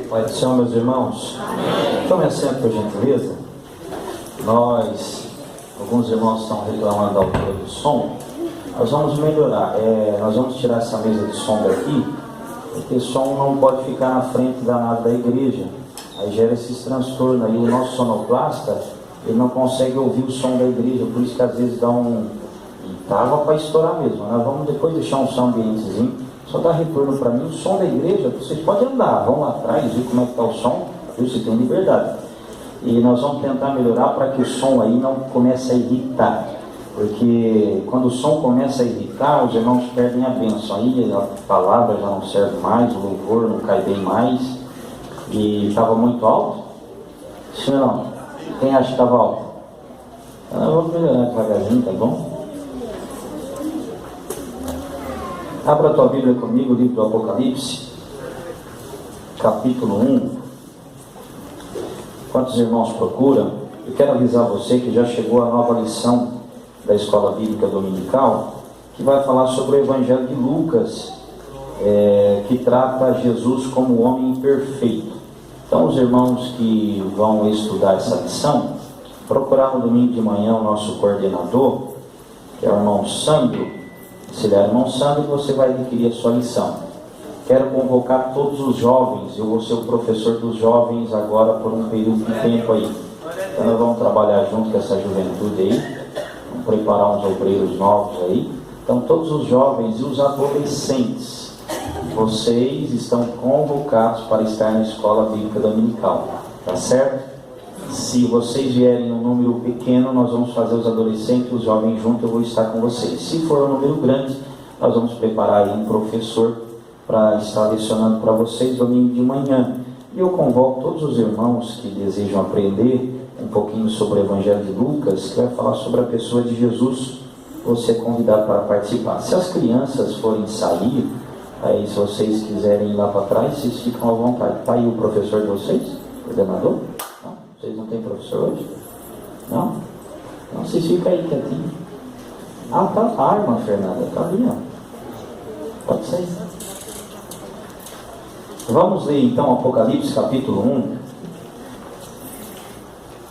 Pai do Senhor, meus irmãos. Tome assento, por gentileza. Alguns irmãos estão reclamando da altura do som. Nós vamos melhorar. Nós vamos tirar essa mesa de som daqui, porque som não pode ficar na frente danado da igreja. Aí gera esses transtornos. Aí o nosso sonoplasta, ele não consegue ouvir o som da igreja, por isso que às vezes dá um... Tava para estourar mesmo. Nós vamos depois deixar um som ambientezinho. Só dá retorno para mim. O som da igreja, vocês podem andar, vão lá atrás, ver como é que está o som, você tem liberdade. E nós vamos tentar melhorar para que o som aí não comece a irritar. Porque quando o som começa a irritar, os irmãos perdem a bênção. Aí a palavra já não serve mais, o louvor não cai bem mais. E estava muito alto? Sim ou não? Quem acha que estava alto? Eu vou melhorar devagarzinho, tá bom? Abra a tua Bíblia comigo, o livro do Apocalipse, capítulo 1. Quantos irmãos procuram? Eu quero avisar você que já chegou a nova lição da Escola Bíblica Dominical, que vai falar sobre o Evangelho de Lucas, que trata Jesus como homem perfeito. Então, os irmãos que vão estudar essa lição, procurar no domingo de manhã o nosso coordenador, que é o irmão Sandro. Se ele é irmão Sandro, você vai adquirir a sua lição. Quero convocar todos os jovens. Eu vou ser o professor dos jovens agora por um período de tempo aí. Então nós vamos trabalhar junto com essa juventude aí. Vamos preparar uns obreiros novos aí. Então todos os jovens e os adolescentes, vocês estão convocados para estar na Escola Bíblica Dominical. Tá certo? Se vocês vierem um número pequeno, nós vamos fazer os adolescentes e os jovens juntos, eu vou estar com vocês. Se for um número grande, nós vamos preparar aí um professor para estar lecionando para vocês domingo de manhã. E eu convoco todos os irmãos que desejam aprender um pouquinho sobre o Evangelho de Lucas, que vai falar sobre a pessoa de Jesus. Você é convidado para participar. Se as crianças forem sair, aí se vocês quiserem ir lá para trás, vocês ficam à vontade. Está aí o professor de vocês, coordenador? Vocês não têm professor hoje? Não? Então vocês ficam aí quietinho. Ah, tá a irmã Fernanda, tá ali, ó. Pode ser. Vamos ler então Apocalipse capítulo 1.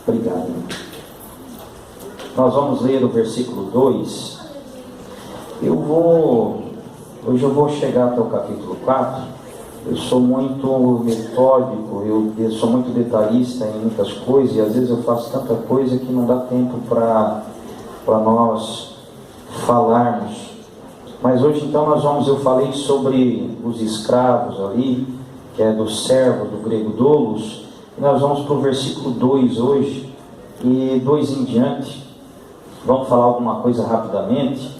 Obrigado. Nós vamos ler o versículo 2. Hoje eu vou chegar até o capítulo 4. Eu sou muito metódico, eu sou muito detalhista em muitas coisas, e às vezes eu faço tanta coisa que não dá tempo para nós falarmos. Mas hoje então eu falei sobre os escravos ali, que é do servo, do grego doulos, e nós vamos para o versículo 2 hoje, e 2 em diante. Vamos falar alguma coisa rapidamente.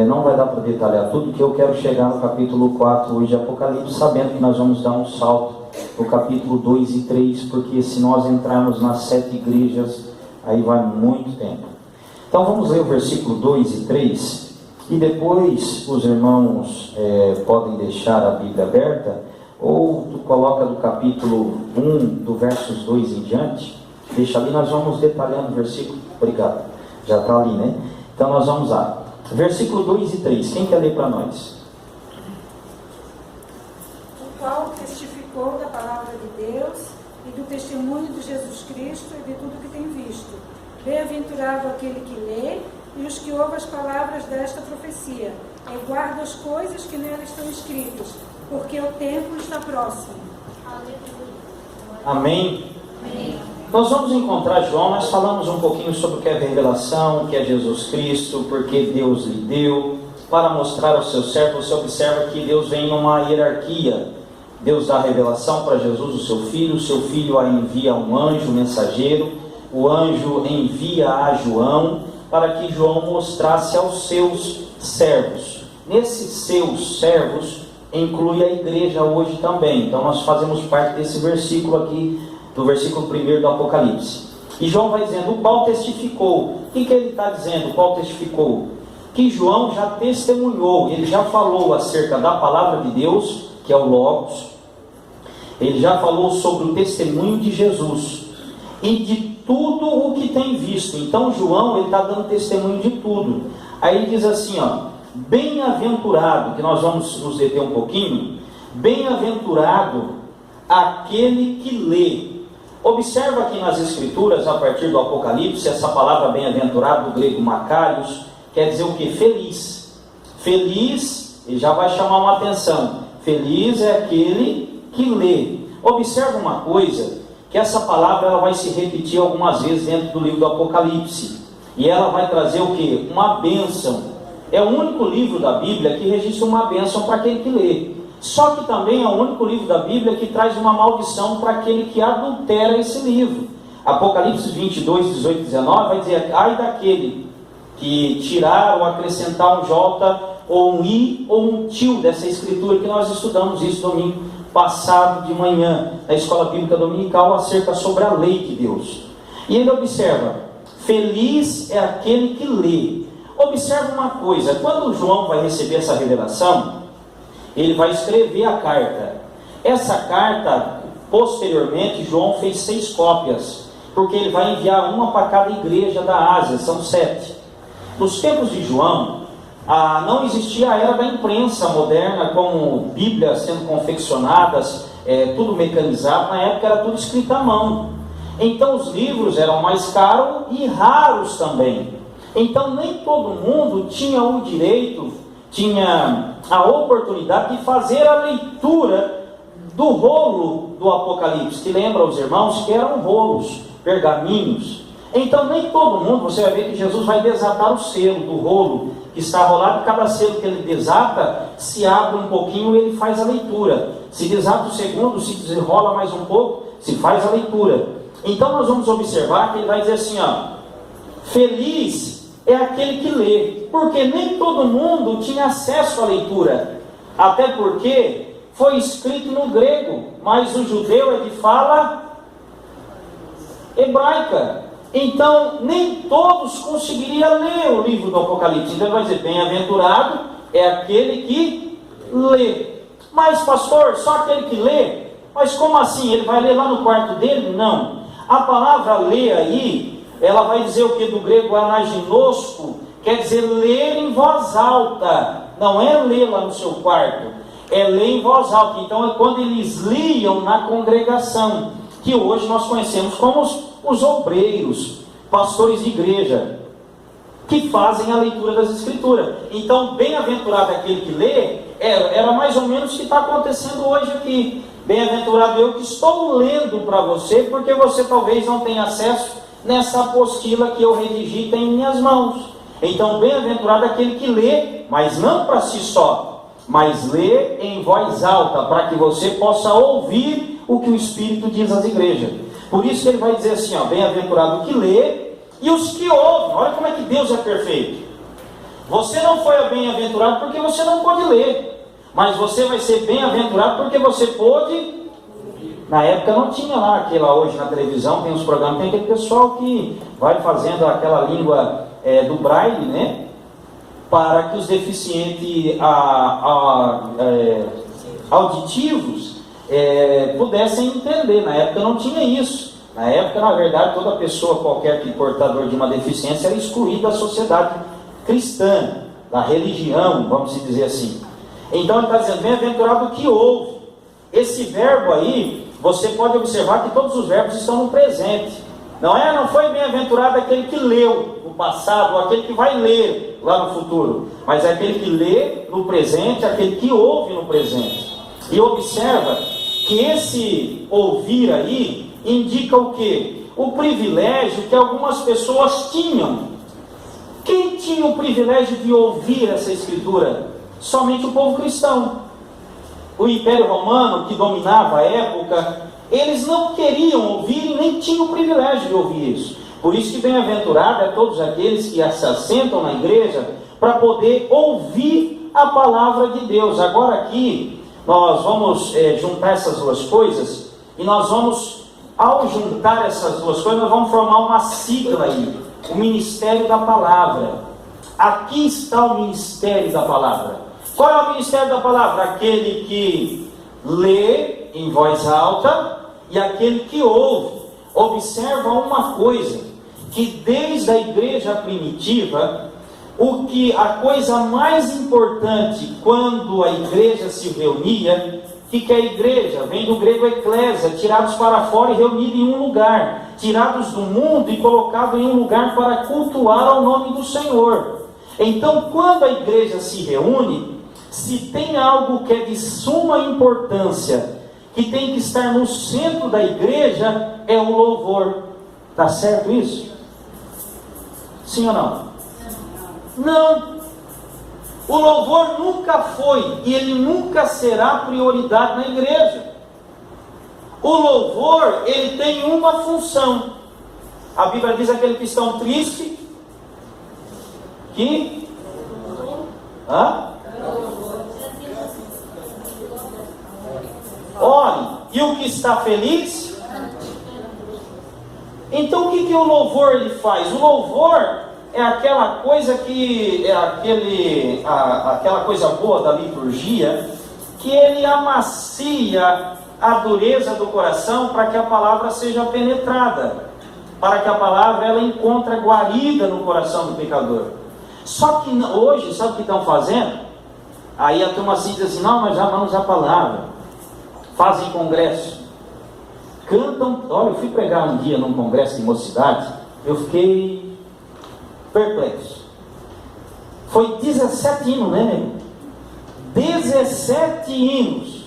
Não vai dar para detalhar tudo, que eu quero chegar no capítulo 4 hoje de Apocalipse, sabendo que nós vamos dar um salto no capítulo 2 e 3, porque se nós entrarmos nas 7 igrejas, aí vai muito tempo. Então vamos ler o versículo 2 e 3, e depois os irmãos podem deixar a Bíblia aberta, ou tu coloca do capítulo 1, do versos 2 em diante, deixa ali, nós vamos detalhando o versículo. Obrigado, já está ali, né? Então nós vamos lá. Versículo 2 e 3, quem quer ler para nós? O qual testificou da palavra de Deus e do testemunho de Jesus Cristo e de tudo que tem visto. Bem-aventurado aquele que lê e os que ouvem as palavras desta profecia, e guarda as coisas que nela estão escritas, porque o tempo está próximo. Amém? Amém. Nós vamos encontrar João, nós falamos um pouquinho sobre o que é revelação, o que é Jesus Cristo, porque Deus lhe deu, para mostrar ao seu servo. Você observa que Deus vem numa hierarquia. Deus dá a revelação para Jesus, o seu filho a envia a um anjo mensageiro, o anjo envia a João, para que João mostrasse aos seus servos. Nesses seus servos, inclui a igreja hoje também. Então nós fazemos parte desse versículo aqui, do versículo 1 do Apocalipse. E João vai dizendo, o qual testificou. O que ele está dizendo, o qual testificou? Que João já testemunhou, ele já falou acerca da palavra de Deus, que é o Logos. Ele já falou sobre o testemunho de Jesus e de tudo o que tem visto. Então João, ele está dando testemunho de tudo. Aí ele diz assim, bem-aventurado, que nós vamos nos deter um pouquinho, bem-aventurado aquele que lê. Observa aqui nas Escrituras, a partir do Apocalipse, essa palavra bem-aventurado, do grego Makarios, quer dizer o que? Feliz. Feliz, e já vai chamar uma atenção, feliz é aquele que lê. Observa uma coisa, que essa palavra ela vai se repetir algumas vezes dentro do livro do Apocalipse, e ela vai trazer o que? Uma bênção. É o único livro da Bíblia que registra uma bênção para aquele que lê. Só que também é o único livro da Bíblia que traz uma maldição para aquele que adultera esse livro. Apocalipse 22, 18 e 19 vai dizer: ai daquele que tirar ou acrescentar um J ou um I ou um tio dessa escritura, que nós estudamos isso domingo passado de manhã na escola bíblica dominical, acerca sobre a lei de Deus. E ele observa: feliz é aquele que lê. Observa uma coisa, quando João vai receber essa revelação, ele vai escrever a carta. Essa carta, posteriormente, João fez 6 cópias, porque ele vai enviar uma para cada igreja da Ásia, são 7. Nos tempos de João, não existia a era da imprensa moderna, como Bíblias sendo confeccionadas, tudo mecanizado. Na época era tudo escrito à mão. Então os livros eram mais caros e raros também. Então nem todo mundo tinha o direito, tinha a oportunidade de fazer a leitura do rolo do Apocalipse, que lembra os irmãos que eram rolos, pergaminhos. Então nem todo mundo, você vai ver que Jesus vai desatar o selo do rolo que está rolado, e cada selo que ele desata, se abre um pouquinho, ele faz a leitura. Se desata o segundo, se desenrola mais um pouco, se faz a leitura. Então nós vamos observar que ele vai dizer assim, feliz é aquele que lê, porque nem todo mundo tinha acesso à leitura, até porque foi escrito no grego, mas o judeu é de fala hebraica. Então nem todos conseguiriam ler o livro do Apocalipse. Então ele vai dizer: bem-aventurado é aquele que lê. Mas pastor, só aquele que lê? Mas como assim? Ele vai ler lá no quarto dele? Não. A palavra ler aí, ela vai dizer o que do grego anaginosco, quer dizer ler em voz alta. Não é ler lá no seu quarto, é ler em voz alta. Então é quando eles liam na congregação, que hoje nós conhecemos como os obreiros, pastores de igreja, que fazem a leitura das Escrituras. Então, bem-aventurado aquele que lê, era mais ou menos o que está acontecendo hoje aqui. Bem-aventurado eu que estou lendo para você, porque você talvez não tenha acesso nessa apostila que eu redigi, tem em minhas mãos. Então, bem-aventurado aquele que lê, mas não para si só, mas lê em voz alta, para que você possa ouvir o que o Espírito diz às igrejas. Por isso que ele vai dizer assim, bem-aventurado o que lê e os que ouvem. Olha como é que Deus é perfeito. Você não foi bem-aventurado porque você não pode ler, mas você vai ser bem-aventurado porque você pôde. Na época não tinha lá aquela, hoje na televisão tem uns programas, tem aquele pessoal que vai fazendo aquela língua do braille, né? Para que os deficientes auditivos pudessem entender. Na época não tinha isso. Na época, na verdade, toda pessoa, qualquer portador de uma deficiência, era excluído da sociedade cristã, da religião, vamos dizer assim. Então ele está dizendo, bem-aventurado o que ouve. Esse verbo aí, você pode observar que todos os verbos estão no presente. Não foi bem-aventurado aquele que leu no passado, ou aquele que vai ler lá no futuro, mas é aquele que lê no presente, aquele que ouve no presente. E observa que esse ouvir aí indica o quê? O privilégio que algumas pessoas tinham. Quem tinha o privilégio de ouvir essa escritura? Somente o povo cristão. O Império Romano, que dominava a época, eles não queriam ouvir e nem tinham o privilégio de ouvir isso. Por isso que bem-aventurado é todos aqueles que se assentam na igreja para poder ouvir a palavra de Deus. Agora aqui, nós vamos juntar essas duas coisas, e nós vamos, ao juntar essas duas coisas, nós vamos formar uma sigla aí, o Ministério da Palavra. Aqui está o Ministério da Palavra. Qual é o Ministério da Palavra? Aquele que lê em voz alta e aquele que ouve. Observa uma coisa, que desde a igreja primitiva, a coisa mais importante quando a igreja se reunia, que é a igreja? Vem do grego eclésia, tirados para fora e reunidos em um lugar, tirados do mundo e colocados em um lugar para cultuar ao nome do Senhor. Então, quando a igreja se reúne, se tem algo que é de suma importância, que tem que estar no centro da igreja, é o louvor. Está certo isso? Sim ou não? Não. O louvor nunca foi e ele nunca será prioridade na igreja. O louvor, ele tem uma função. A Bíblia diz aquele cristão triste que... Ore, e o que está feliz? Então o que o louvor ele faz? O louvor é aquela coisa que aquela coisa boa da liturgia, que ele amacia a dureza do coração para que a palavra seja penetrada, para que a palavra ela encontre guarida no coração do pecador. Só que hoje, sabe o que estão fazendo? Aí a turma assim diz assim: não, nós amamos a palavra. Fazem congresso, cantam. Olha, eu fui pregar um dia num congresso de mocidade, eu fiquei perplexo. Foi 17 hinos, né, nego? 17 hinos.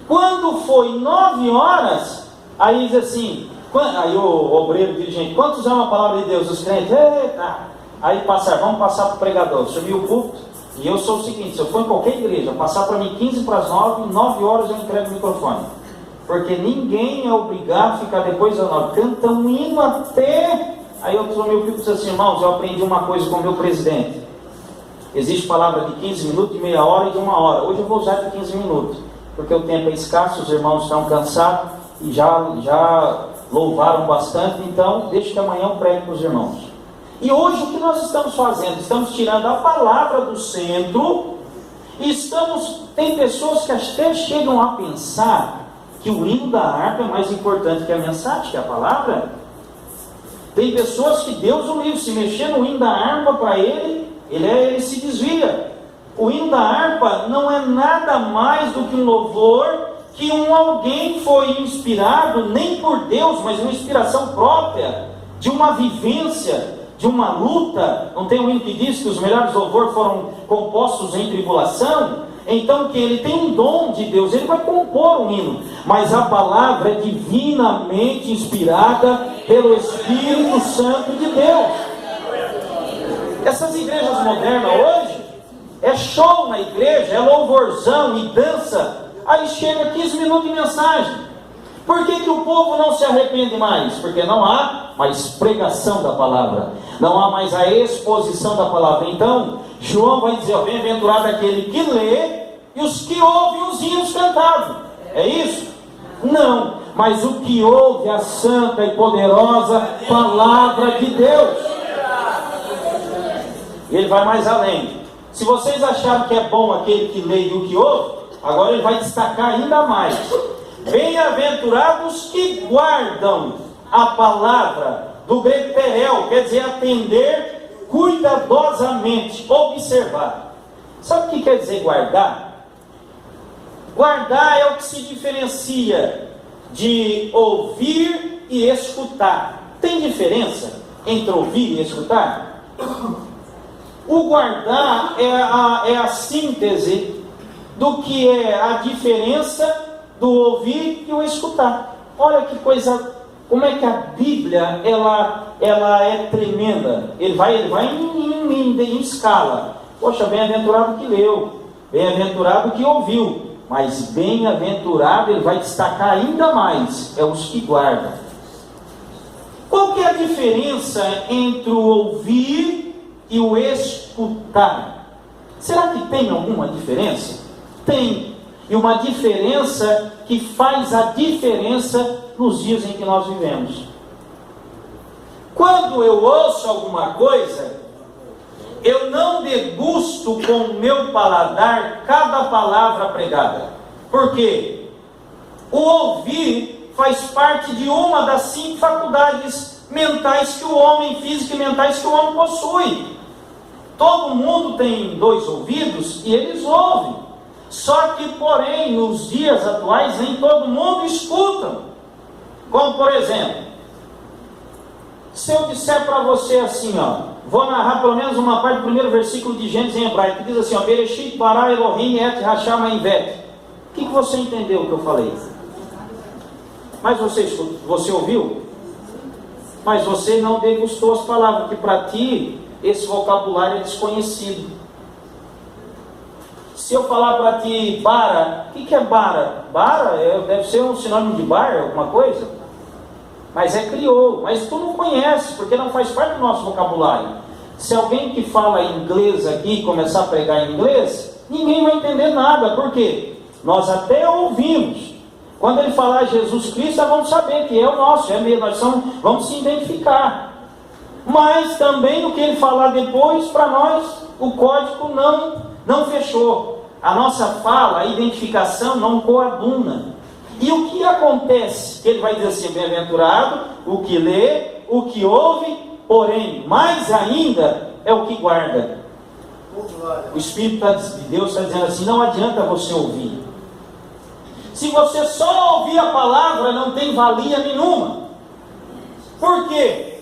Quando foi 9 horas, aí diz assim, aí o obreiro dirigente: quantos amam a palavra de Deus? Os crentes: eita! Aí vamos passar para o pregador. Subiu o púlpito, e eu sou o seguinte: se eu for em qualquer igreja, passar para mim 15 para as 9, 9 horas eu entrego o microfone. Porque ninguém é obrigado a ficar depois da 9. Canta um hino até... Aí eu tomei o púlpito e disse assim: irmãos, eu aprendi uma coisa com o meu presidente. Existe palavra de 15 minutos, de meia hora e de 1 hora. Hoje eu vou usar de 15 minutos, porque o tempo é escasso, os irmãos estão cansados e já louvaram bastante, então deixa que amanhã eu prego para os irmãos. E hoje o que nós estamos fazendo? Estamos tirando a palavra do centro e tem pessoas que até chegam a pensar que o hino da harpa é mais importante que a mensagem, que a palavra. Tem pessoas que Deus o livre, se mexer no hino da harpa para ele se desvia. O hino da harpa não é nada mais do que um louvor que alguém foi inspirado, nem por Deus, mas uma inspiração própria, de uma vivência, de uma luta. Não tem um hino que diz que os melhores louvores foram compostos em tribulação? Então que ele tem um dom de Deus, ele vai compor um hino, mas a palavra é divinamente inspirada pelo Espírito Santo de Deus. Essas igrejas modernas hoje, é show na igreja, é louvorzão e dança, aí chega 15 minutos de mensagem. Por que o povo não se arrepende mais? Porque não há mais pregação da palavra, não há mais a exposição da palavra. Então, João vai dizer: bem-aventurado aquele que lê e os que ouvem os hinos cantados. É isso? Não, mas o que ouve a santa e poderosa palavra de Deus. Ele vai mais além. Se vocês acharam que é bom aquele que lê e o que ouve, agora ele vai destacar ainda mais. Bem-aventurados que guardam a palavra, do grego perel, quer dizer atender cuidadosamente, observar. Sabe o que quer dizer guardar? Guardar é o que se diferencia de ouvir e escutar. Tem diferença entre ouvir e escutar? O guardar é a síntese do que é a diferença do ouvir e o escutar. Olha que coisa, como é que a Bíblia ela é tremenda. Ele vai em escala. Poxa, bem-aventurado que leu, bem-aventurado que ouviu, mas bem-aventurado, ele vai destacar ainda mais, é os que guardam. Qual que é a diferença entre o ouvir e o escutar? Será que tem alguma diferença? Tem. E uma diferença que faz a diferença nos dias em que nós vivemos. Quando eu ouço alguma coisa, eu não degusto com o meu paladar cada palavra pregada. Por quê? O ouvir faz parte de uma das 5 faculdades mentais que o homem, físicas e mentais que o homem possui. Todo mundo tem 2 ouvidos e eles ouvem. Só que, porém, nos dias atuais, nem todo mundo escuta. Como, por exemplo, se eu disser para você assim, vou narrar pelo menos uma parte do primeiro versículo de Gênesis em hebraico, que diz assim, Bereshit bara Elohim et hasham ha'invet. O que você entendeu que eu falei? Mas você ouviu? Mas você não degustou as palavras, porque para ti esse vocabulário é desconhecido. Se eu falar para ti bara, o que é bara? Bara deve ser um sinônimo de bar, alguma coisa? Mas é crioulo, mas tu não conhece, porque não faz parte do nosso vocabulário. Se alguém que fala inglês aqui começar a pregar em inglês, ninguém vai entender nada. Por quê? Nós até ouvimos. Quando ele falar Jesus Cristo, nós vamos saber que é o nosso, é mesmo, vamos se identificar. Mas também o que ele falar depois, para nós, o código não fechou. A nossa fala, a identificação não coaduna. E o que acontece? Ele vai dizer assim, bem-aventurado, o que lê, o que ouve, porém, mais ainda, é o que guarda. O Espírito de Deus está dizendo assim, não adianta você ouvir. Se você só ouvir a palavra, não tem valia nenhuma. Por quê?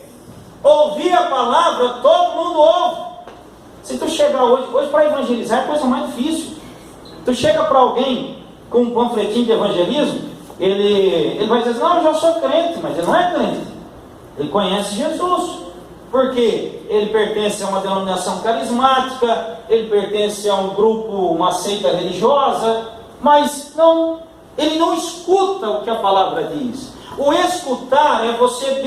Ouvir a palavra, todo mundo ouve. Se tu chegar hoje para evangelizar é a coisa mais difícil. Tu chega para alguém com um panfletinho de evangelismo, ele vai dizer, não, eu já sou crente, mas ele não é crente. Ele conhece Jesus. Por quê? Ele pertence a uma denominação carismática, ele pertence a um grupo, uma seita religiosa, mas ele não escuta o que a palavra diz. O escutar é você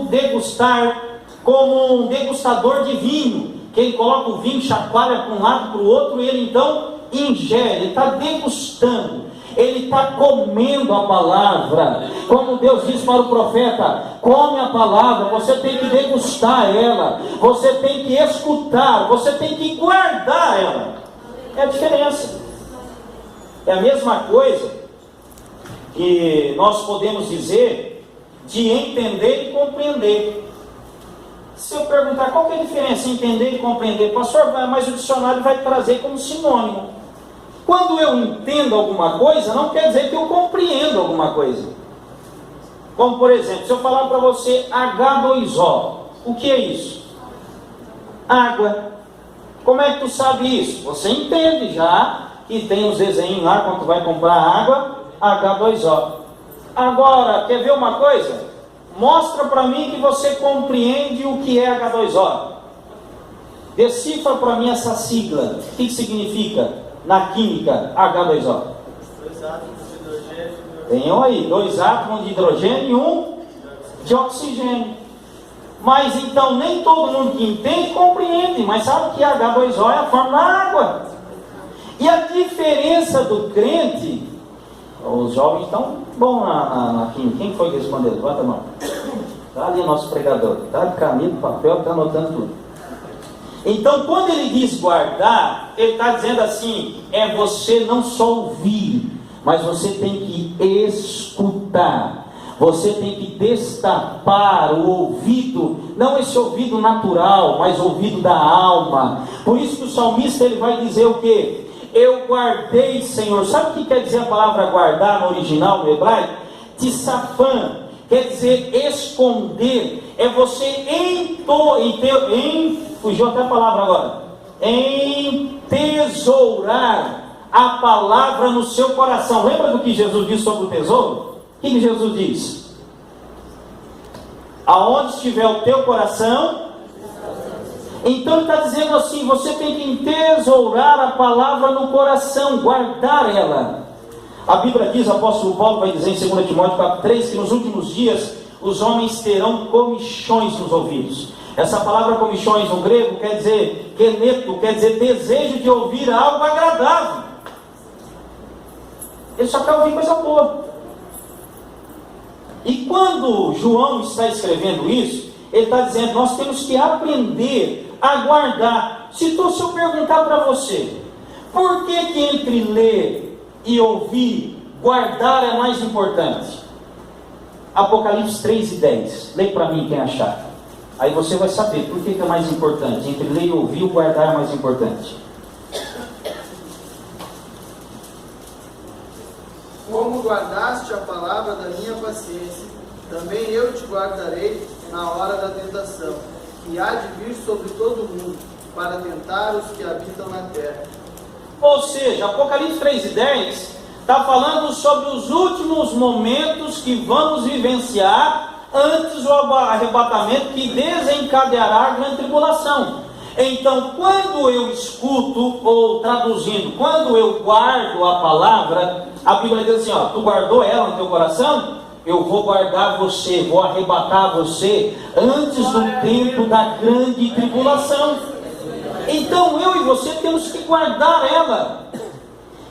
degustar como um degustador de vinho, que ele coloca o vinho, chacoalha para um lado para o outro, e ele então ingere, ele está degustando, ele está comendo a palavra, como Deus diz para o profeta, come a palavra, você tem que degustar ela, você tem que escutar, você tem que guardar ela. É a diferença. É a mesma coisa que nós podemos dizer de entender e compreender. Se eu perguntar qual que é a diferença entre entender e compreender, pastor, mas o dicionário vai trazer como sinônimo. Quando eu entendo alguma coisa, não quer dizer que eu compreendo alguma coisa. Como por exemplo, se eu falar para você H2O, o que é isso? Água. Como é que tu sabe isso? Você entende já que tem os desenhos lá, quando tu vai comprar água, H2O. Agora, quer ver uma coisa? Mostra para mim que você compreende o que é H2O. Decifra para mim essa sigla. O que significa na química H2O? 2 átomos de hidrogênio. Tenham aí, 2 átomos de hidrogênio e 1 de oxigênio. Mas então nem todo mundo que entende compreende, mas sabe que H2O é a forma da água. E a diferença do crente, os jovens estão bons na química. Quem foi que respondeu? Levanta a mão. Está ali o nosso pregador, está de caneta, papel, está anotando tudo. Então, quando ele diz guardar, ele está dizendo assim, é você não só ouvir, mas você tem que escutar, você tem que destapar o ouvido, não esse ouvido natural, mas ouvido da alma. Por isso que o salmista ele vai dizer o quê? Eu guardei, Senhor. Sabe o que quer dizer a palavra guardar no original, no hebraico? Tisafã, quer dizer esconder, é você fugiu até a palavra agora, entesourar a palavra no seu coração. Lembra do que Jesus disse sobre o tesouro? O que Jesus diz? Aonde estiver o teu coração. Então ele está dizendo assim, você tem que entesourar a palavra no coração, guardar ela. A Bíblia diz, o apóstolo Paulo vai dizer em 2 Timóteo 4,3, que nos últimos dias os homens terão comichões nos ouvidos. Essa palavra comichões no grego quer dizer keneto, quer dizer desejo de ouvir algo agradável. Ele só quer ouvir coisa boa. E quando João está escrevendo isso, ele está dizendo, nós temos que aprender a guardar. Se eu perguntar para você, por que entre ler e ouvir, guardar é mais importante? Apocalipse 3:10. Leia para mim quem achar. Aí você vai saber por que é mais importante. Entre ler e ouvir, o guardar é mais importante. guardaste a palavra da minha paciência, também eu te guardarei na hora da tentação, que há de vir sobre todo mundo, para tentar os que habitam na terra. Ou seja, Apocalipse 3:10 está falando sobre os últimos momentos que vamos vivenciar antes do arrebatamento, que desencadeará a grande tribulação. Então, quando eu escuto, ou traduzindo, quando eu guardo a palavra, a Bíblia diz assim, ó, tu guardou ela no teu coração? Eu vou guardar você, vou arrebatar você antes do tempo da grande tribulação. Então eu e você temos que guardar ela.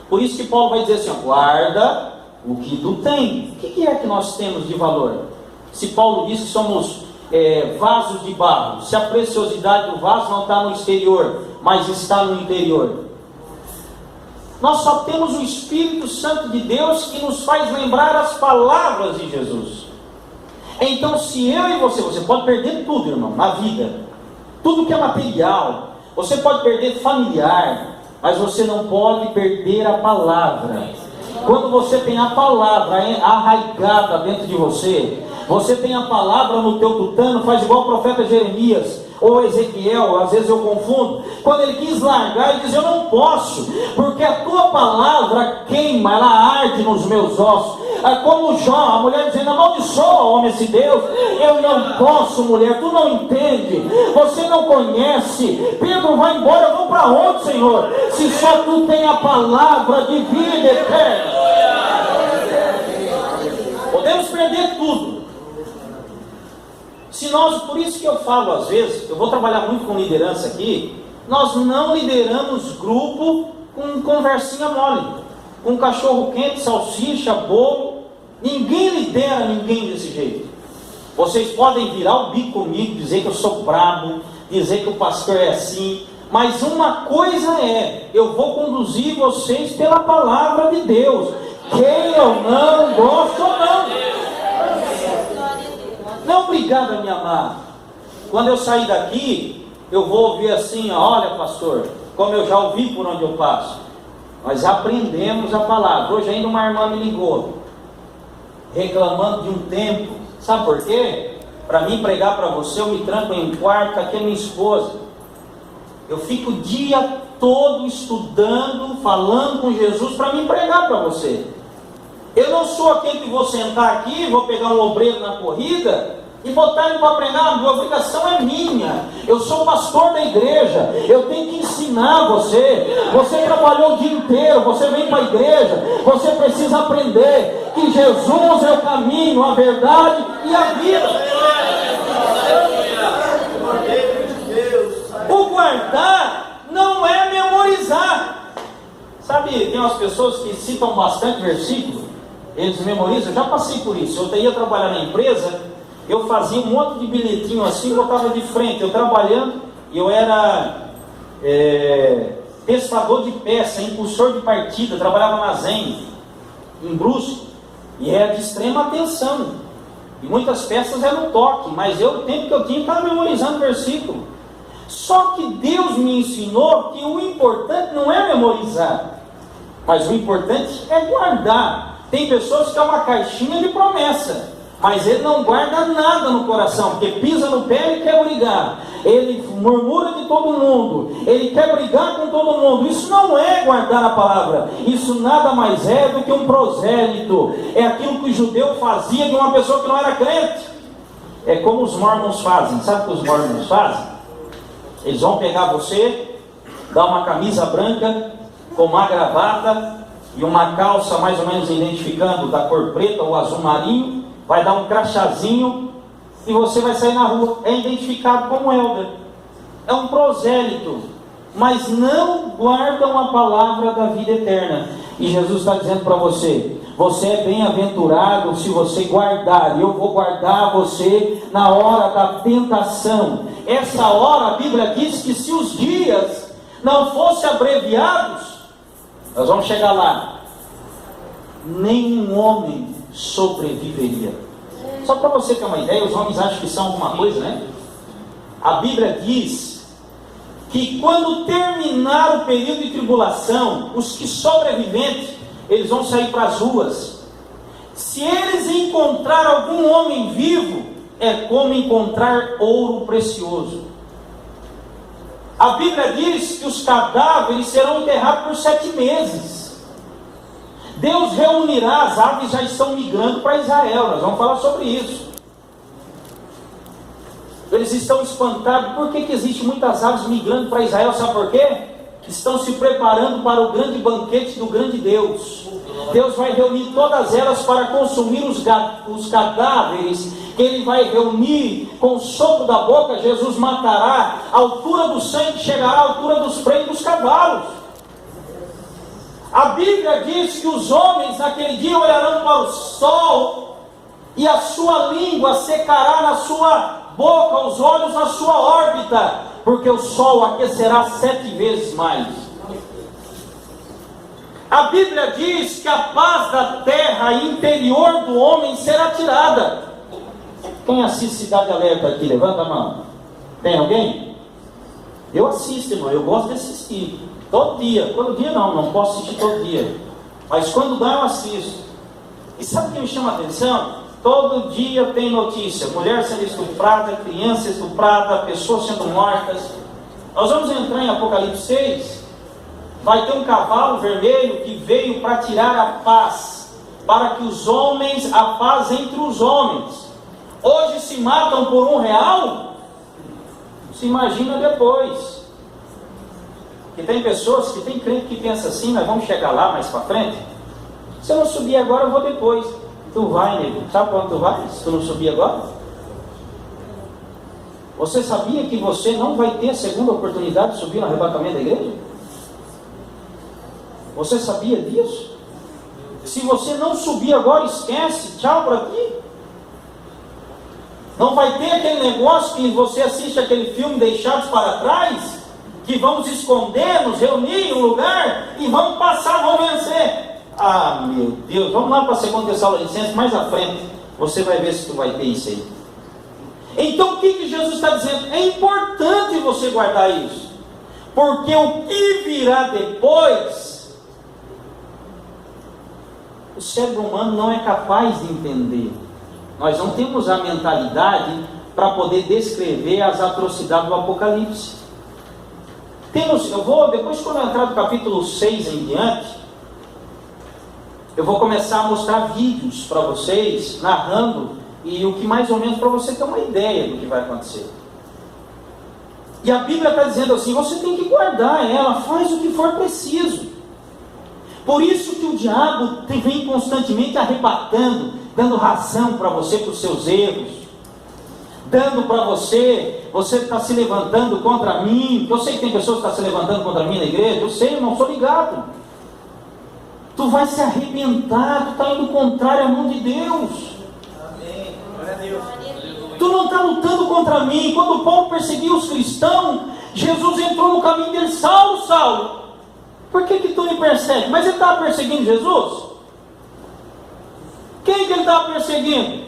Por isso que Paulo vai dizer assim, ó, guarda o que tu tem. O que é que nós temos de valor? Se Paulo diz que somos vasos de barro, se a preciosidade do vaso não está no exterior, mas está no interior, nós só temos o Espírito Santo de Deus que nos faz lembrar as palavras de Jesus. Então, se eu e você pode perder tudo, irmão, na vida, tudo que é material, você pode perder familiar, mas você não pode perder a palavra. Quando você tem a palavra arraigada dentro de você, você tem a palavra no teu tutano, faz igual o profeta Jeremias, ou Ezequiel, às vezes eu confundo, quando ele quis largar, ele diz, eu não posso, porque a tua palavra queima, ela arde nos meus ossos. Como Jó, a mulher dizendo, amaldiçoa, homem, esse Deus. Eu não posso, mulher, tu não entende, você não conhece. Pedro, vai embora, eu vou para onde, Senhor? Se só tu tem a palavra de vida eterna. Podemos perder tudo. Se nós, por isso que eu falo às vezes, eu vou trabalhar muito com liderança aqui, nós não lideramos grupo com conversinha mole, com cachorro quente, salsicha, bolo. Ninguém lidera ninguém desse jeito. Vocês podem virar o bico comigo, dizer que eu sou brabo, dizer que o pastor é assim, mas uma coisa é, eu vou conduzir vocês pela palavra de Deus, queira ou não, gosta ou não. Não, obrigado a me amar. Quando eu sair daqui, eu vou ouvir assim, olha pastor, como eu já ouvi por onde eu passo, nós aprendemos a palavra. Hoje ainda uma irmã me ligou, reclamando de um tempo. Sabe por quê? Para mim pregar para você, eu me tranco em um quarto, aqui é minha esposa. Eu fico o dia todo estudando, falando com Jesus para me pregar para você. Eu não sou aquele que vou sentar aqui, vou pegar um obreiro na corrida e botar ele para pregar. A obrigação é minha. Eu sou pastor da igreja, eu tenho que ensinar você. Você trabalhou o dia inteiro, você vem para a igreja, você precisa aprender que Jesus é o caminho, a verdade e a vida. O guardar não é memorizar. Sabe, tem umas pessoas que citam bastante versículo, eles memorizam. Eu já passei por isso. Eu ia trabalhar na empresa, eu fazia um monte de bilhetinho assim, botava de frente. Eu trabalhando, eu era testador de peça, impulsor de partida, trabalhava na Zen, em Brusque, e era de extrema atenção. E muitas peças eram toque, mas o tempo que eu tinha, estava memorizando versículo. Só que Deus me ensinou que o importante não é memorizar, mas o importante é guardar. Tem pessoas que é uma caixinha de promessa, mas ele não guarda nada no coração, porque pisa no pé e quer brigar, ele murmura de todo mundo, ele quer brigar com todo mundo. Isso não é guardar a palavra, isso nada mais é do que um prosélito. É aquilo que o judeu fazia de uma pessoa que não era crente. É como os mormons fazem. Sabe o que os mormons fazem? Eles vão pegar você, dar uma camisa branca com uma gravata e uma calça mais ou menos identificando da cor preta ou azul marinho, vai dar um crachazinho e você vai sair na rua, é identificado como Helder. É um prosélito, mas não guardam a palavra da vida eterna. E Jesus está dizendo para você, você é bem-aventurado se você guardar, e eu vou guardar você na hora da tentação. Essa hora, a Bíblia diz que se os dias não fossem abreviados, nós vamos chegar lá, nenhum homem sobreviveria. Só para você ter uma ideia, os homens acham que são alguma coisa, né? A Bíblia diz que quando terminar o período de tribulação, os que sobreviventes, eles vão sair para as ruas, Se eles encontrar algum homem vivo, é como encontrar ouro precioso. A Bíblia diz que os cadáveres serão enterrados por 7 meses. Deus reunirá, as aves já estão migrando para Israel, nós vamos falar sobre isso. Eles estão espantados. Por que existe muitas aves migrando para Israel? Sabe por quê? Estão se preparando para o grande banquete do grande Deus. Deus vai reunir todas elas para consumir os cadáveres. Ele vai reunir com o sopro da boca. Jesus matará, a altura do sangue chegará à altura dos freios dos cavalos. A Bíblia diz que os homens naquele dia olharão para o sol, e a sua língua secará na sua boca, os olhos na sua órbita, porque o sol aquecerá 7 vezes mais. A Bíblia diz que a paz da terra interior do homem será tirada. Quem assiste Cidade Alerta aqui? Levanta a mão. Tem alguém? Eu assisto, irmão, eu gosto de assistir. Todo dia. Todo dia não posso assistir todo dia. Mas quando dá eu assisto. E sabe o que me chama a atenção? Todo dia tem notícia, mulher sendo estuprada, criança estuprada, pessoas sendo mortas. Nós vamos entrar em Apocalipse 6, vai ter um cavalo vermelho que veio para tirar a paz, para que os homens, a paz entre os homens. Hoje se matam por R$1, se imagina depois. Que tem pessoas, que tem crente que pensa assim, nós vamos chegar lá mais para frente. Se eu não subir agora, eu vou depois. Tu vai, nego. Sabe quando tu vai? Se tu não subir agora? Você sabia que você não vai ter a segunda oportunidade de subir no arrebatamento da igreja? Você sabia disso? Se você não subir agora, esquece. Tchau para ti. Não vai ter aquele negócio que você assiste aquele filme Deixados para Trás, que vamos esconder, nos reunir em um lugar e vamos passar, vamos vencer. Ah, meu Deus, vamos lá para a 2 Tessalonicenses, mais à frente, você vai ver se tu vai ter isso aí. Então o que Jesus está dizendo? É importante você guardar isso, porque o que virá depois, o cérebro humano não é capaz de entender. Nós não temos a mentalidade para poder descrever as atrocidades do Apocalipse. Depois quando eu entrar do capítulo 6 em diante, eu vou começar a mostrar vídeos para vocês, narrando, e o que mais ou menos para você ter uma ideia do que vai acontecer. E a Bíblia está dizendo assim, você tem que guardar ela, faz o que for preciso. Por isso que o diabo vem constantemente arrebatando, dando razão para você, para os seus erros, dando para você está se levantando contra mim. Eu sei que tem pessoas que estão se levantando contra mim na igreja, eu sei, irmão, sou ligado. Tu vai se arrebentar, tu está indo contrário à mão de Deus. Amém. Glória a Deus. Tu não está lutando contra mim. Quando Paulo perseguiu os cristãos, Jesus entrou no caminho dele. Saulo, Saulo, por que tu me persegue? Mas ele estava perseguindo Jesus? Quem que ele estava perseguindo?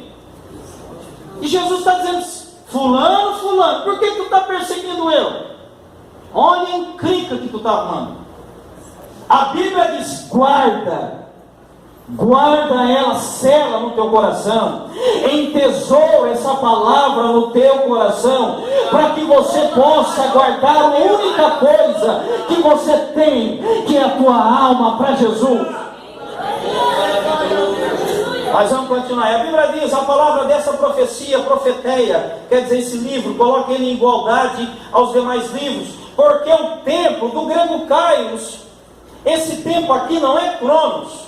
E Jesus está dizendo, fulano, por que tu está perseguindo eu? Olha a encrenca que tu está arrumando. A Bíblia diz, guarda ela, sela no teu coração, entesoura essa palavra no teu coração, para que você possa guardar a única coisa que você tem, que é a tua alma para Jesus. Mas vamos continuar. A Bíblia diz, a palavra dessa profecia, profeteia, quer dizer, esse livro, coloque ele em igualdade aos demais livros, porque o tempo, do grego kairos, esse tempo aqui não é cronos.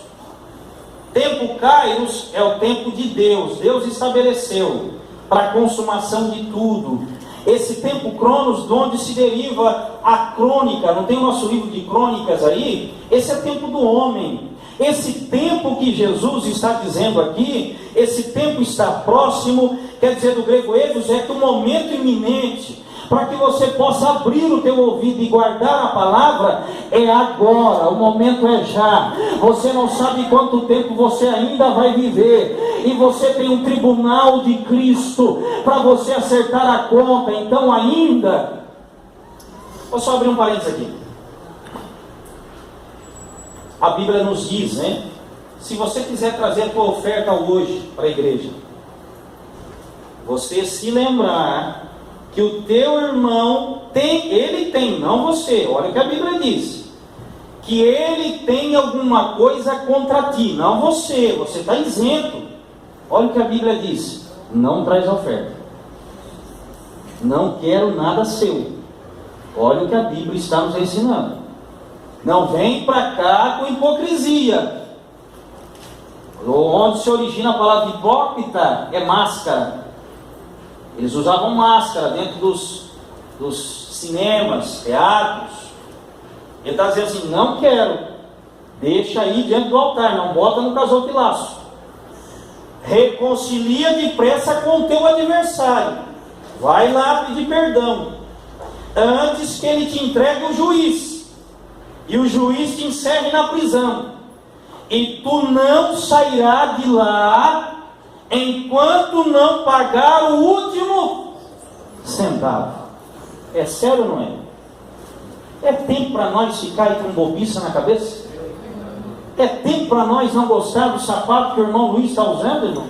Tempo kairos é o tempo de Deus. Deus estabeleceu para a consumação de tudo. Esse tempo cronos, de onde se deriva a crônica, não tem o nosso livro de crônicas aí? Esse é o tempo do homem. Esse tempo que Jesus está dizendo aqui, esse tempo está próximo, quer dizer, do grego eidos, é que o momento iminente, para que você possa abrir o teu ouvido e guardar a palavra, é agora, o momento é já. Você não sabe quanto tempo você ainda vai viver, e você tem um tribunal de Cristo para você acertar a conta. Então ainda, vou só abrir um parênteses aqui. A Bíblia nos diz, né, se você quiser trazer a tua oferta hoje para a igreja, você se lembrar que o teu irmão ele tem, não você, olha o que a Bíblia diz, que ele tem alguma coisa contra ti, não você está isento. Olha o que a Bíblia diz: não traz oferta, não quero nada seu. Olha o que a Bíblia está nos ensinando. Não vem para cá com hipocrisia. Onde se origina a palavra hipócrita é máscara. Eles usavam máscara dentro dos cinemas, teatros. Ele está dizendo assim: não quero, deixa aí diante do altar, não bota no casulo de laço. Reconcilia depressa com o teu adversário, vai lá pedir perdão, antes que ele te entregue o juiz, e o juiz te encerre na prisão, e tu não sairás de lá enquanto não pagar o último centavo. É sério ou não é? É tempo para nós ficar aí com bobiça na cabeça? É tempo para nós não gostar do sapato que o irmão Luiz está usando, irmão?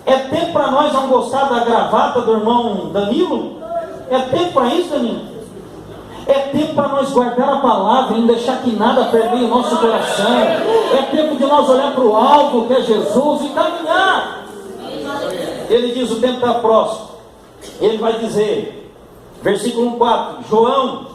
É tempo para nós não gostar da gravata do irmão Danilo? É tempo para isso, Danilo? É tempo para nós guardar a palavra e não deixar que nada permeie o nosso coração. É tempo de nós olhar para o alto, que é Jesus, e caminhar. Ele diz: o tempo está próximo. Ele vai dizer, versículo 4, João,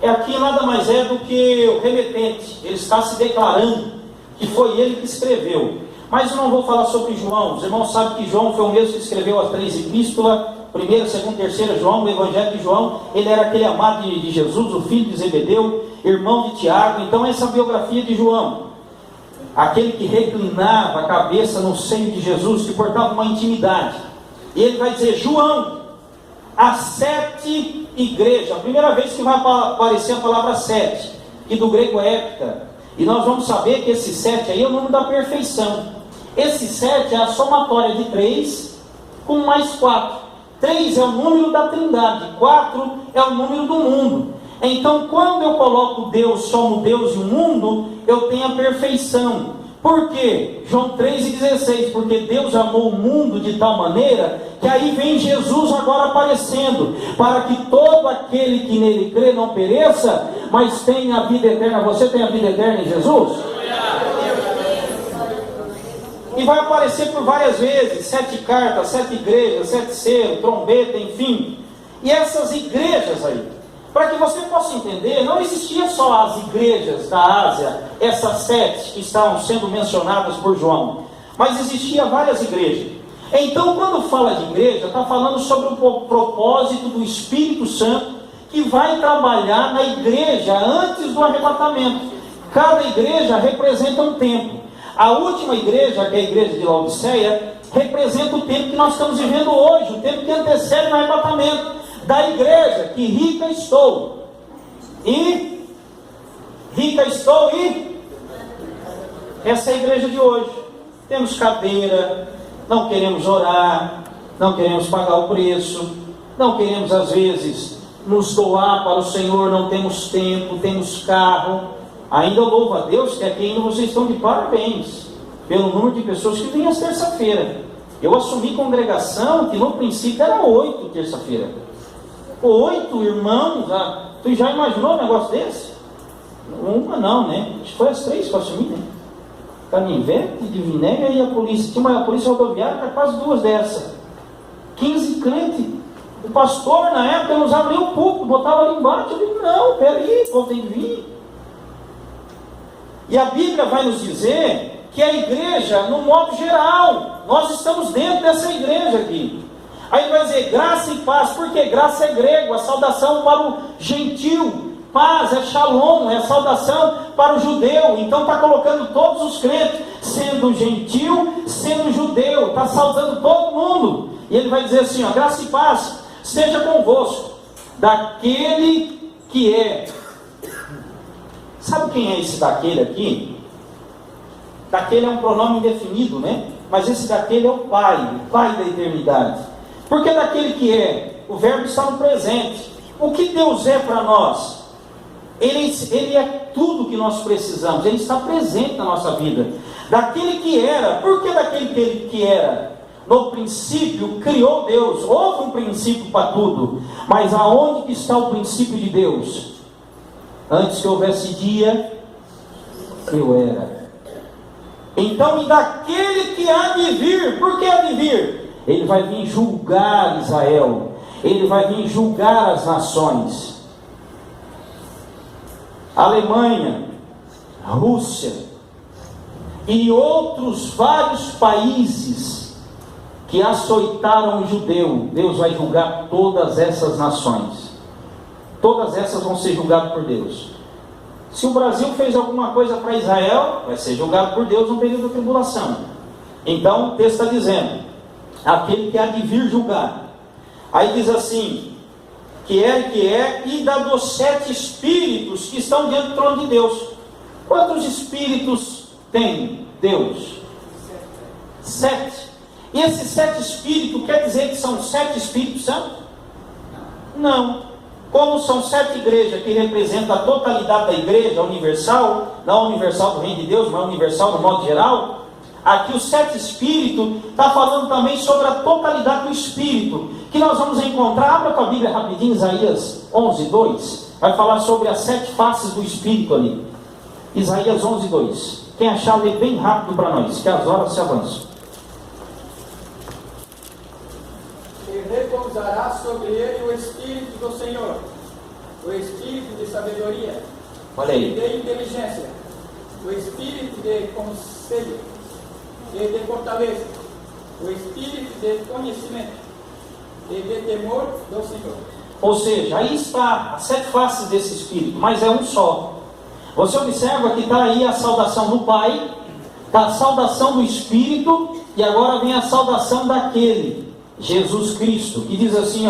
aqui nada mais é do que o remetente. Ele está se declarando que foi ele que escreveu. Mas eu não vou falar sobre João. Os irmãos sabem que João foi o mesmo que escreveu as 3 epístolas, 1ª, 2ª, 3ª João, o Evangelho de João. Ele era aquele amado de Jesus, o filho de Zebedeu, irmão de Tiago. Então essa biografia de João, aquele que reclinava a cabeça no seio de Jesus, que portava uma intimidade. E ele vai dizer: João, as 7 igrejas, a primeira vez que vai aparecer a palavra 7, que do grego é hepta, e nós vamos saber que esse 7 aí é o número da perfeição. Esse 7 é a somatória de 3 com mais 4. 3 é o número da trindade, 4 é o número do mundo. Então, quando eu coloco Deus, somos Deus e o mundo, eu tenho a perfeição. Por quê? João 3,16, porque Deus amou o mundo de tal maneira, que aí vem Jesus agora aparecendo, para que todo aquele que nele crê não pereça, mas tenha a vida eterna. Você tem a vida eterna em Jesus? E vai aparecer por várias vezes, 7 cartas, 7 igrejas, 7 selos, trombeta, enfim. E essas igrejas aí, para que você possa entender, não existia só as igrejas da Ásia, essas 7 que estavam sendo mencionadas por João, mas existia várias igrejas. Então, quando fala de igreja, está falando sobre o propósito do Espírito Santo, que vai trabalhar na igreja antes do arrebatamento. Cada igreja representa um tempo. A última igreja, que é a igreja de Laodiceia, representa o tempo que nós estamos vivendo hoje, o tempo que antecede o arrebatamento da igreja, que rica estou, e essa é a igreja de hoje. Temos cadeira, não queremos orar, não queremos pagar o preço, não queremos às vezes nos doar para o Senhor, não temos tempo, temos carro. Ainda louvo a Deus que aqui ainda vocês estão de parabéns pelo número de pessoas que vêm às terça-feira. Eu assumi congregação que no princípio era 8 terça-feira. 8 irmãos, tu já imaginou um negócio desse? Uma não, né? Acho que foi as 3 que eu assumi, né? Canivete, de Vinéia e a polícia. Tinha uma polícia rodoviária, era quase 2 dessas. 15 crentes. O pastor na época não usava nem o púlpito, botava ali embaixo. Eu digo: não, peraí, o povo tem que vir. E a Bíblia vai nos dizer que a igreja, no modo geral, nós estamos dentro dessa igreja aqui. Aí ele vai dizer graça e paz, porque graça é grego, a saudação para o gentil, paz é shalom, é a saudação para o judeu. Então está colocando todos os crentes, sendo gentil, sendo judeu, está saudando todo mundo. E ele vai dizer assim: ó, graça e paz seja convosco, daquele que é. Sabe quem é esse daquele aqui? Daquele é um pronome indefinido, né? Mas esse daquele é o Pai da eternidade. Porque daquele que é, o verbo está no presente. O que Deus é para nós? Ele é tudo que nós precisamos, Ele está presente na nossa vida. daquele que era. Por que daquele que era? No princípio criou Deus. Houve um princípio para tudo. Mas aonde que está o princípio de Deus? Antes que houvesse dia, eu era. Então, e daquele que há de vir, por que há de vir? Ele vai vir julgar Israel, ele vai vir julgar as nações. Alemanha, Rússia e outros vários países que açoitaram o judeu, Deus vai julgar todas essas nações. Todas essas vão ser julgadas por Deus. Se o Brasil fez alguma coisa para Israel, vai ser julgado por Deus no período da tribulação. Então o texto está dizendo, aquele que há de vir julgar. Aí diz assim, que é, e dos 7 espíritos que estão diante do trono de Deus. Quantos espíritos tem Deus? 7. E esses 7 espíritos, quer dizer que são 7 espíritos santos? Não. Como são 7 igrejas que representam a totalidade da igreja universal, não universal do reino de Deus, mas universal no modo geral, aqui os 7 espíritos está falando também sobre a totalidade do espírito, que nós vamos encontrar. Abra a tua Bíblia rapidinho, Isaías 11:2, vai falar sobre as 7 faces do espírito ali. Isaías 11:2. Quem achar, lê bem rápido para nós, que as horas se avançam. Repousará sobre ele o Espírito do Senhor, o Espírito de sabedoria, olha aí, e de inteligência, o Espírito de conselho e de fortaleza, o Espírito de conhecimento e de temor do Senhor. Ou seja, aí está as 7 faces desse Espírito, mas é um só. Você observa que está aí a saudação do Pai, está a saudação do Espírito, e agora vem a saudação daquele, Jesus Cristo, que diz assim,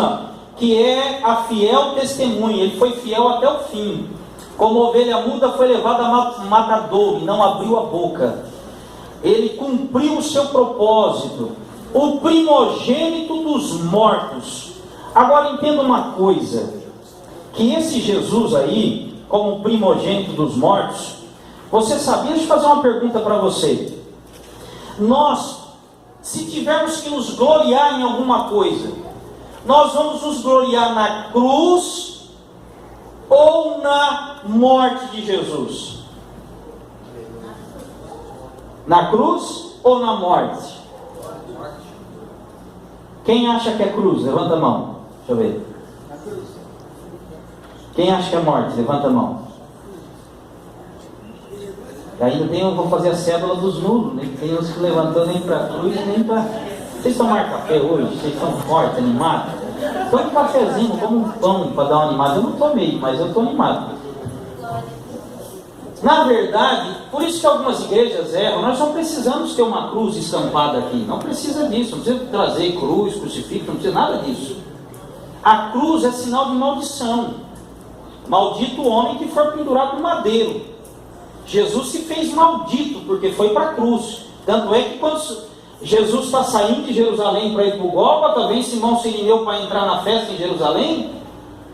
que é a fiel testemunha. Ele foi fiel até o fim. Como ovelha muda foi levada a matadouro e não abriu a boca. Ele cumpriu o seu propósito, o primogênito dos mortos. Agora entenda uma coisa, que esse Jesus aí, como primogênito dos mortos, você sabia? Deixa eu fazer uma pergunta para você. Nós, se tivermos que nos gloriar em alguma coisa, nós vamos nos gloriar na cruz ou na morte de Jesus? Na cruz ou na morte? Quem acha que é cruz? Levanta a mão. Deixa eu ver. Quem acha que é morte? Levanta a mão. Ainda tem, eu vou fazer a cédula dos nulos, né? Tem uns que levantou nem para cruz, nem para... Vocês tomaram café hoje? Vocês estão fortes, animados? Toma um cafezinho, como um pão para dar uma animada. Eu não tomei, mas eu estou animado. Na verdade, por isso que algumas igrejas erram. Nós não precisamos ter uma cruz estampada aqui. Não precisa disso. Não precisa trazer cruz, crucifixo, não precisa nada disso. A cruz é sinal de maldição. Maldito o homem que for pendurado no madeiro. Jesus se fez maldito porque foi para a cruz. Tanto é que quando Jesus está saindo de Jerusalém para ir para o Gólgota, vem Simão Sirineu para entrar na festa em Jerusalém.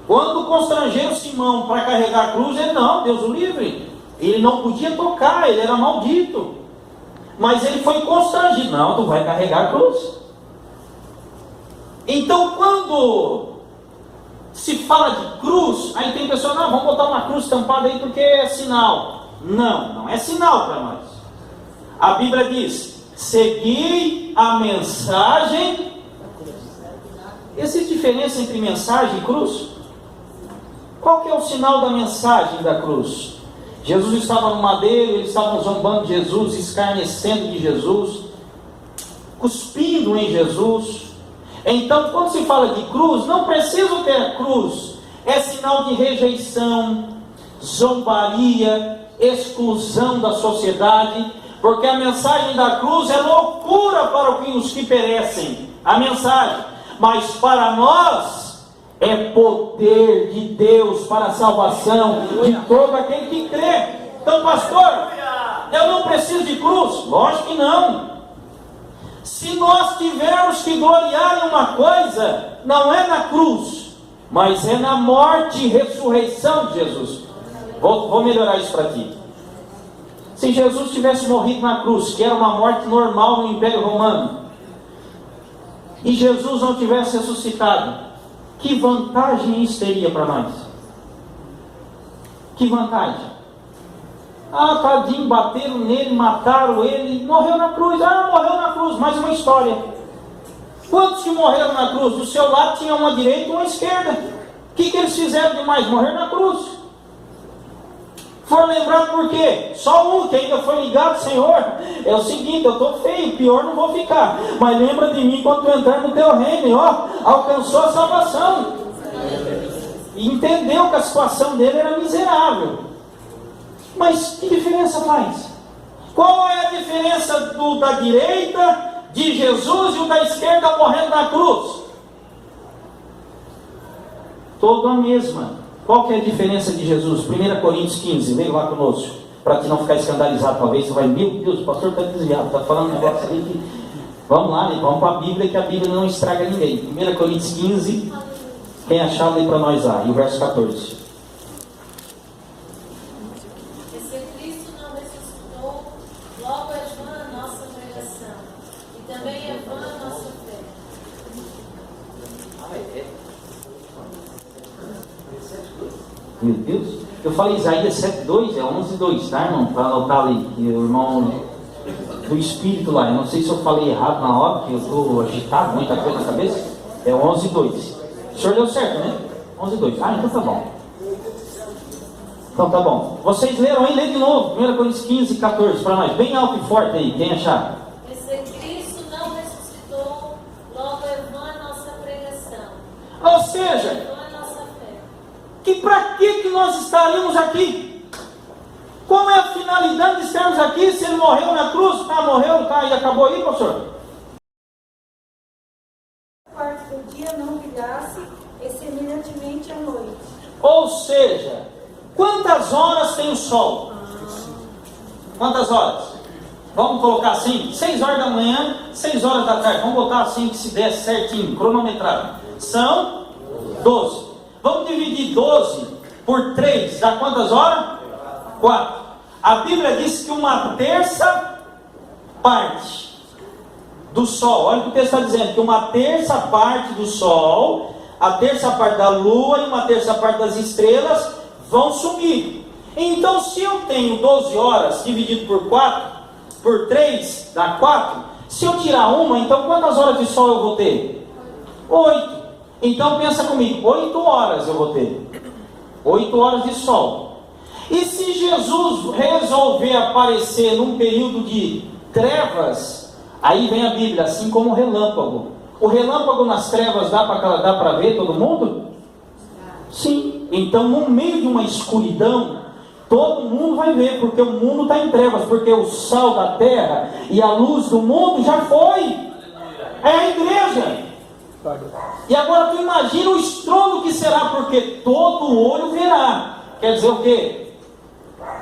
Quando constrangeram Simão para carregar a cruz, ele não, Deus o livre. Ele não podia tocar, ele era maldito. Mas ele foi constrangido. Não, tu vai carregar a cruz. Então quando se fala de cruz, aí tem pessoas, não, vamos botar uma cruz estampada aí porque é sinal. Não, não é sinal para nós. A Bíblia diz, segui a mensagem. Existe diferença entre mensagem e cruz? Qual que é o sinal da mensagem da cruz? Jesus estava no madeiro, eles estavam zombando de Jesus, escarnecendo de Jesus, cuspindo em Jesus. Então, quando se fala de cruz, não precisa ter a cruz. É sinal de rejeição, zombaria, exclusão da sociedade, porque a mensagem da cruz é loucura para os que perecem. A mensagem, mas para nós é poder de Deus para a salvação de todo aquele que crê. Então, pastor, eu não preciso de cruz? Lógico que não. Se nós tivermos que gloriar em uma coisa, não é na cruz, mas é na morte e ressurreição de Jesus. Vou melhorar isso para ti. Se Jesus tivesse morrido na cruz, que era uma morte normal no Império Romano, e Jesus não tivesse ressuscitado, que vantagem isso teria para nós? Que vantagem? Ah, tadinho, bateram nele, mataram ele, morreu na cruz. Ah, morreu na cruz, mais uma história. Quantos que morreram na cruz? Do seu lado tinha uma direita e uma esquerda. O que eles fizeram demais? Morrer na cruz. Foram lembrados por quê? Só um que ainda foi ligado, Senhor, é o seguinte, eu estou feio, pior não vou ficar, mas lembra de mim quando tu entrar no teu reino, e ó, alcançou a salvação, e entendeu que a situação dele era miserável. Mas que diferença faz? Qual é a diferença da direita de Jesus e o da esquerda morrendo na cruz? Toda a mesma. Qual que é a diferença de Jesus? 1 Coríntios 15, vem lá conosco, para te não ficar escandalizado. Talvez você vai, meu Deus, o pastor está desviado, está falando um negócio ali que... Vamos lá, né? Vamos para a Bíblia, que a Bíblia não estraga ninguém. 1 Coríntios 15, quem achar, lê para nós lá, e o verso 14. Se Cristo não ressuscitou, logo é vã a nossa pregação, e também é vã a nossa fé. Meu Deus, eu falei Isaías 7,2, é 11,2, tá, irmão? Para anotar ali, que o irmão do Espírito lá, eu não sei se eu falei errado na hora, porque eu estou agitado, muita coisa na cabeça, é 11,2. O senhor deu certo, né? 11,2. Ah, então tá bom. Então tá bom. Vocês leram aí, lê de novo, 1 Coríntios 15, 14, para nós, bem alto e forte aí, quem achar? Se Cristo não ressuscitou, logo é vã a nossa pregação. Ou seja, É vã a nossa fé. que para que nós estaríamos aqui? Qual é a finalidade de estarmos aqui se ele morreu na cruz? Tá, morreu, tá, e acabou aí, pastor? Parte do dia não brilhasse, e semelhantemente à noite. Ou seja, quantas horas tem o sol? Quantas horas? Vamos colocar assim, 6 horas da manhã, 6 horas da tarde. Vamos botar assim que se desse certinho, cronometrado. São 12. Vamos dividir 12 por 3, dá quantas horas? 4. A Bíblia diz que uma terça parte do sol, olha o que o texto está dizendo, que uma terça parte do sol, a terça parte da lua e uma terça parte das estrelas vão sumir. Então, se eu tenho 12 horas dividido por 4, por 3, dá 4. Se eu tirar uma, então quantas horas de sol eu vou ter? 8. Então pensa comigo, 8 horas eu vou ter. 8 horas de sol. E se Jesus resolver aparecer num período de trevas, aí vem a Bíblia, assim como o relâmpago. O relâmpago nas trevas dá para ver todo mundo? Sim. Então, no meio de uma escuridão, todo mundo vai ver, porque o mundo está em trevas, porque o sal da terra e a luz do mundo já foi. É a igreja. E agora tu imagina o estrondo que será, porque todo olho verá. Quer dizer o quê?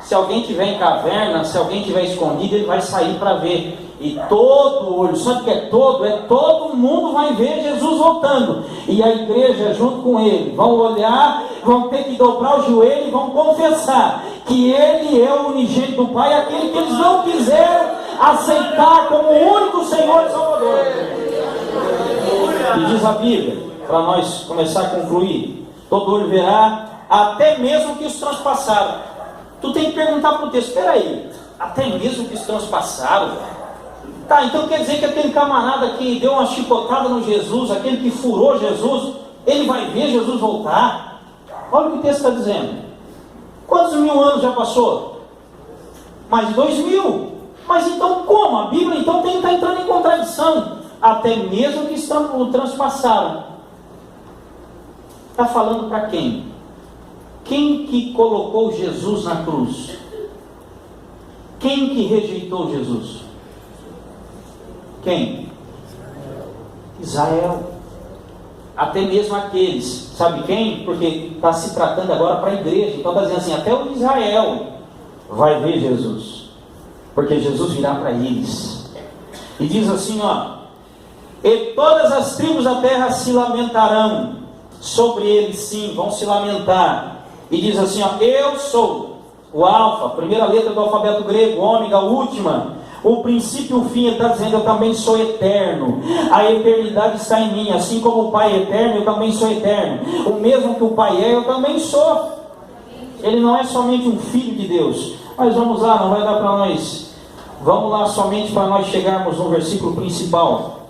Se alguém estiver em caverna, se alguém estiver escondido, ele vai sair para ver. E todo olho, sabe o que é todo? É todo mundo vai ver Jesus voltando. E a igreja junto com ele vão olhar, vão ter que dobrar o joelho e vão confessar que ele é o unigênito do Pai, aquele que eles não quiseram aceitar como o único Senhor e Salvador. E diz a Bíblia, para nós começar a concluir, todo olho verá, até mesmo que os transpassaram. Tu tem que perguntar para o texto, espera aí, até mesmo que os transpassaram? Tá, então quer dizer que aquele camarada que deu uma chicotada no Jesus, aquele que furou Jesus, ele vai ver Jesus voltar? Olha o que o texto está dizendo. Quantos 1000 anos já passou? Mais de 2000. Mas então como? A Bíblia então tem que estar entrando em contradição. Até mesmo que o transpassaram. Está falando para quem? Quem que colocou Jesus na cruz? Quem que rejeitou Jesus? Quem? Israel. Até mesmo aqueles, sabe quem? Porque está se tratando agora para a igreja. Então está dizendo assim, até o Israel vai ver Jesus, porque Jesus virá para eles. E diz assim, ó, e todas as tribos da terra se lamentarão sobre ele, sim, vão se lamentar. E diz assim, ó, eu sou o alfa, primeira letra do alfabeto grego, ômega, última, o princípio e o fim. Ele está dizendo: eu também sou eterno, a eternidade está em mim, assim como o Pai é eterno, eu também sou eterno, o mesmo que o Pai é, eu também sou. Ele não é somente um filho de Deus. Mas vamos lá, não vai dar para nós. Vamos lá somente para nós chegarmos no versículo principal,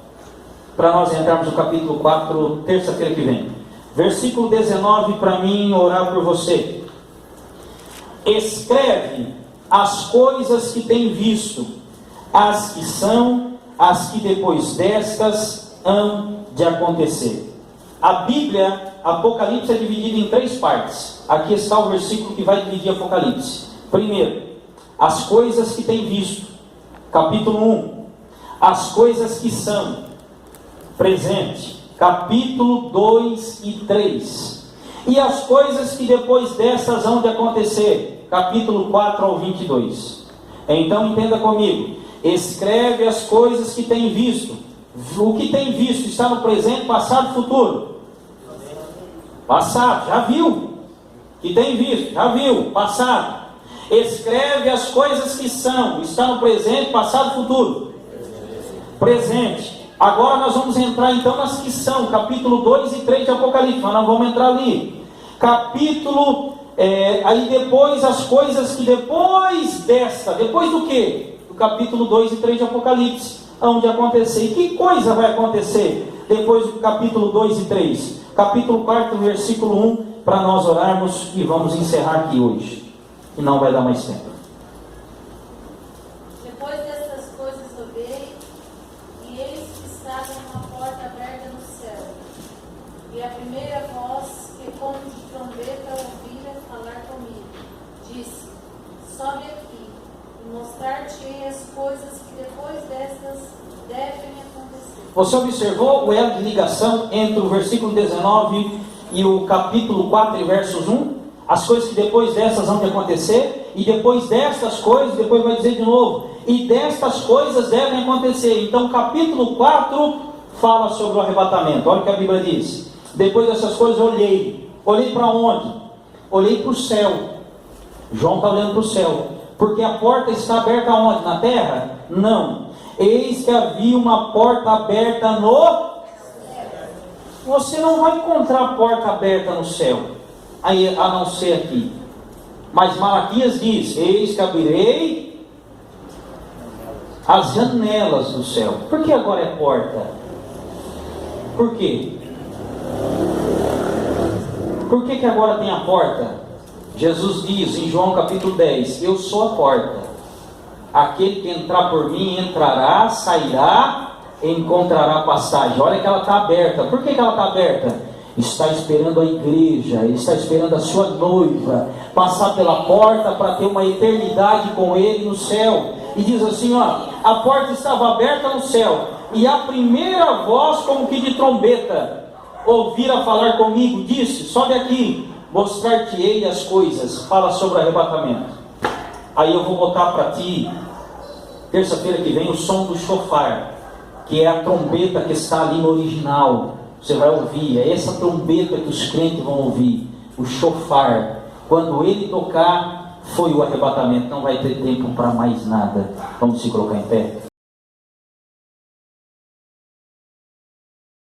para nós entrarmos no capítulo 4, terça-feira que vem. Versículo 19, para mim orar por você. Escreve as coisas que tem visto, as que são, as que depois destas hão de acontecer. A Bíblia, Apocalipse, é dividida em 3 partes. Aqui está o versículo que vai dividir Apocalipse. Primeiro, as coisas que tem visto, capítulo 1. As coisas que são, presente, capítulo 2 e 3. E as coisas que depois destas hão de acontecer, capítulo 4 ao 22. Então entenda comigo: escreve as coisas que tem visto. O que tem visto está no presente, passado e futuro. Passado, já viu. Que tem visto, já viu, passado. Escreve as coisas que são, está no presente, passado e futuro. Presente. Agora nós vamos entrar então nas que são, capítulo 2 e 3 de Apocalipse. Nós não vamos entrar ali. Capítulo, aí depois as coisas que depois desta, depois do quê? Do capítulo 2 e 3 de Apocalipse, hão de acontecer. E que coisa vai acontecer depois do capítulo 2 e 3? Capítulo 4, versículo 1, para nós orarmos e vamos encerrar aqui hoje. E não vai dar mais tempo. Depois dessas coisas olhei, e eis que estava uma porta aberta no céu. E a primeira voz, que como de trombeta ouvira falar comigo, disse: sobe aqui, e mostrar-te-ei as coisas que depois destas devem acontecer. Você observou o elo de ligação entre o versículo 19 e o capítulo 4 e versos 1? As coisas que depois dessas vão acontecer, e depois destas coisas, depois vai dizer de novo, e destas coisas devem acontecer. Então capítulo 4 fala sobre o arrebatamento. Olha o que a Bíblia diz: depois dessas coisas olhei para onde? Olhei para o céu. João está olhando para o céu, porque a porta está aberta onde? Na terra? Não. Eis que havia uma porta aberta no céu. Você não vai encontrar a porta aberta no céu, a não ser aqui. Mas Malaquias diz: eis que abrirei as janelas do céu. Por que agora é porta? Por quê? Por que agora tem a porta? Jesus diz em João capítulo 10: eu sou a porta. Aquele que entrar por mim entrará, sairá, encontrará passagem. Olha que ela está aberta. Por que ela está aberta? Está esperando a igreja, ele está esperando a sua noiva passar pela porta para ter uma eternidade com ele no céu. E diz assim, ó: a porta estava aberta no céu, e a primeira voz, como que de trombeta, ouvira falar comigo, disse: sobe aqui, mostrar-te-ei as coisas. Fala sobre o arrebatamento. Aí eu vou botar para ti, terça-feira que vem, o som do shofar, que é a trombeta que está ali no original. Você vai ouvir, é essa trombeta que os crentes vão ouvir, o shofar. Quando ele tocar, foi o arrebatamento, não vai ter tempo para mais nada. Vamos se colocar em pé.